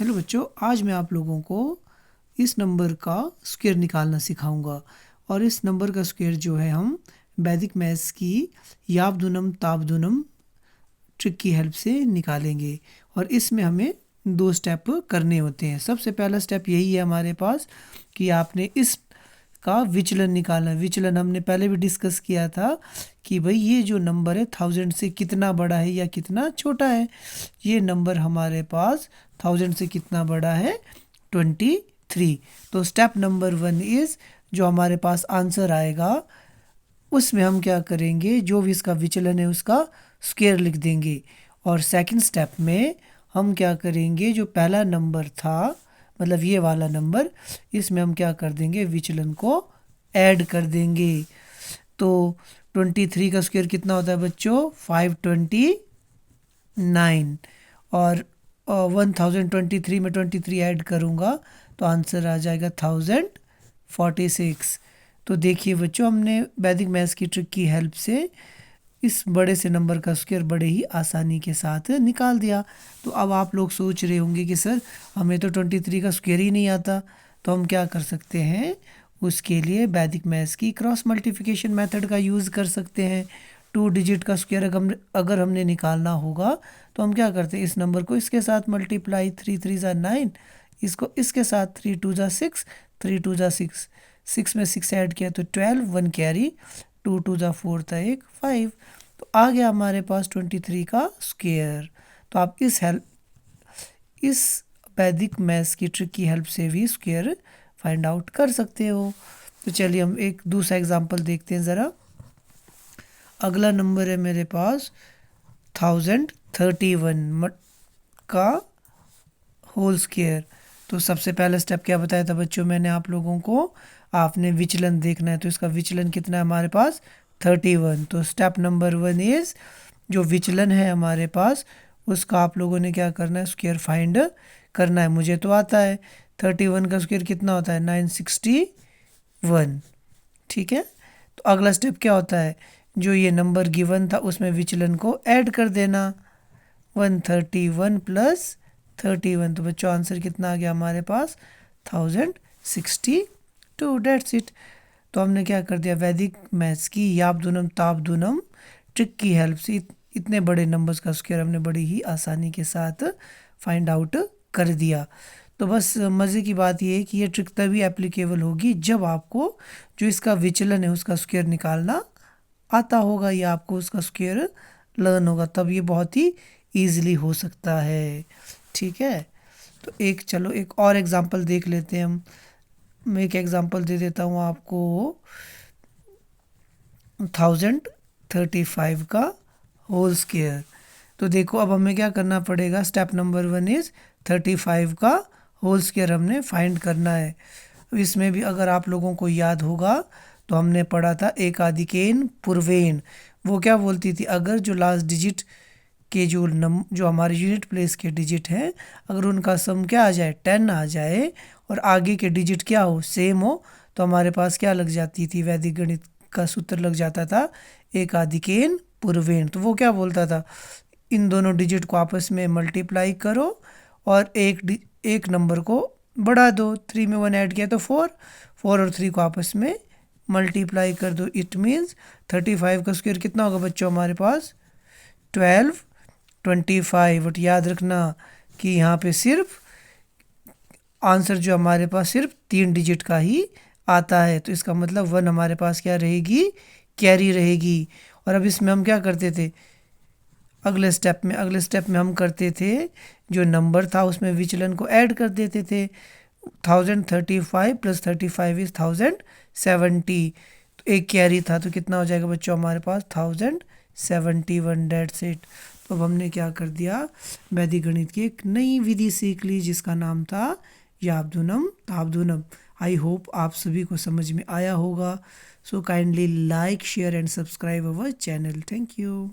Hello बच्चों, आज मैं आप लोगों को इस नंबर का स्क्वायर निकालना सिखाऊंगा। और इस नंबर का स्क्वायर जो है हम वैदिक मैथ्स की याबदुनम ताबदुनम ट्रिक की हेल्प से निकालेंगे। और इसमें हमें 2 स्टेप करने होते हैं। सबसे पहला स्टेप यही है हमारे पास कि आपने इस का विचलन निकालना। विचलन हमने पहले भी डिस्कस किया था कि भाई ये जो नंबर है 1000 से कितना बड़ा है या कितना छोटा है। ये नंबर हमारे पास 1000 से कितना बड़ा है, 23। तो स्टेप नंबर 1 इज़ जो हमारे पास आंसर आएगा उसमें हम क्या करेंगे, जो भी इसका विचलन है उसका स्क्वायर लिख देंगे। और सेकंड स्टेप में हम क्या करेंगे, जो पहला नंबर था मतलब ये वाला नंबर, इसमें हम क्या कर देंगे, विचलन को ऐड कर देंगे। तो 23 का स्क्वायर कितना होता है बच्चों, 529। और 1023 में 23 ऐड करूँगा तो आंसर आ जाएगा 1046। तो देखिए बच्चों, हमने वैदिक मैथ्स की ट्रिक की हेल्प से इस बड़े से नंबर का स्क्वायर बड़े ही आसानी के साथ निकाल दिया। तो अब आप लोग सोच रहे होंगे कि सर हमें तो 23 का स्क्वायर ही नहीं आता, तो हम क्या कर सकते हैं, उसके लिए वैदिक मैथ्स की क्रॉस मल्टीप्लिकेशन मेथड का यूज़ कर सकते हैं। 2 डिजिट का स्क्वायर अगर हमने निकालना होगा तो हम क्या करते हैं, इस नंबर को इसके साथ मल्टीप्लाई, 3 3 ज़ा 9, इसको इसके साथ 3 2 ज़ा 6, 3 2 ज़ा 6, 6 में 6 ऐड किया तो 12, 1 कैरी, 2 2 ज़ा 4 था 1, 5। तो आ गया हमारे पास 23 का स्क्वायर। तो आप इस वैदिक मैथ्स की ट्रिक की हेल्प से भी स्क्वायर फाइंड आउट कर सकते हो। तो चलिए हम एक दूसरा एग्जांपल देखते हैं ज़रा। अगला नंबर है मेरे पास 1031 का होल स्क्वायर। तो सबसे पहला स्टेप क्या बताया था बच्चों मैंने आप लोगों को, आपने विचलन देखना है। तो इसका विचलन कितना है हमारे पास, 31। तो स्टेप नंबर 1 इज़ जो विचलन है हमारे पास उसका आप लोगों ने क्या करना है, स्क्वायर फाइंड करना है। मुझे तो आता है 31 का स्क्वायर कितना होता है, 961। ठीक है। तो अगला स्टेप क्या होता है, जो ये नंबर गिवन था उसमें विचलन को ऐड कर देना, 131 प्लस 31। तो बच्चों आंसर कितना आ गया हमारे पास, 1062। That's it. तो हमने क्या कर दिया, वैदिक मैथ्स की याबदुनम ताबदुनम ट्रिक की हेल्प से इतने बड़े नंबर्स का स्क्वायर हमने बड़ी ही आसानी के साथ फाइंड आउट कर दिया। तो बस मज़े की बात ये है कि ये ट्रिक तभी एप्लीकेबल होगी जब आपको जो इसका विचलन है उसका स्क्वायर निकालना आता होगा या आपको उसका स्क्वायर लर्न होगा, तब ये बहुत ही ईजिली हो सकता है। ठीक है। तो चलो एक और एग्जांपल देख लेते हैं हम। मैं एक एग्जांपल दे देता हूँ आपको 1035 का होल स्क्वायर। तो देखो अब हमें क्या करना पड़ेगा, स्टेप नंबर 1 इज़ 35 का होल स्क्वायर हमने फाइंड करना है। इसमें भी अगर आप लोगों को याद होगा तो हमने पढ़ा था एकाधिकेन पूर्वेन। वो क्या बोलती थी, अगर जो लास्ट डिजिट के जो हमारे यूनिट प्लेस के डिजिट हैं, अगर उनका सम क्या आ जाए, 10 आ जाए और आगे के डिजिट क्या हो, सेम हो, तो हमारे पास क्या लग जाती थी, वैदिक गणित का सूत्र लग जाता था एकाधिकेन पूर्वेन। तो वो क्या बोलता था, इन दोनों डिजिट को आपस में मल्टीप्लाई करो और एक नंबर को बढ़ा दो। 3 में 1 ऐड किया तो 4, 4 और 3 को आपस में मल्टीप्लाई कर दो। इट मीन्स 35 का स्क्वायर कितना होगा बच्चों हमारे पास, 1225। बट याद रखना कि यहाँ पे सिर्फ आंसर जो हमारे पास सिर्फ 3 डिजिट का ही आता है। तो इसका मतलब 1 हमारे पास क्या रहेगी, कैरी रहेगी। और अब इसमें हम क्या करते थे, अगले स्टेप में हम करते थे, जो नंबर था उसमें विचलन को ऐड कर देते थे। 1035 प्लस 35 इज 1070। तो एक कैरी था तो कितना हो जाएगा बच्चों हमारे पास, 1071। That's it. तो अब हमने क्या कर दिया, वैदिक गणित की एक नई विधि सीख ली जिसका नाम था याबदुनम ताबदुनम। आई होप आप सभी को समझ में आया होगा। So kindly like, share and subscribe our channel. Thank you.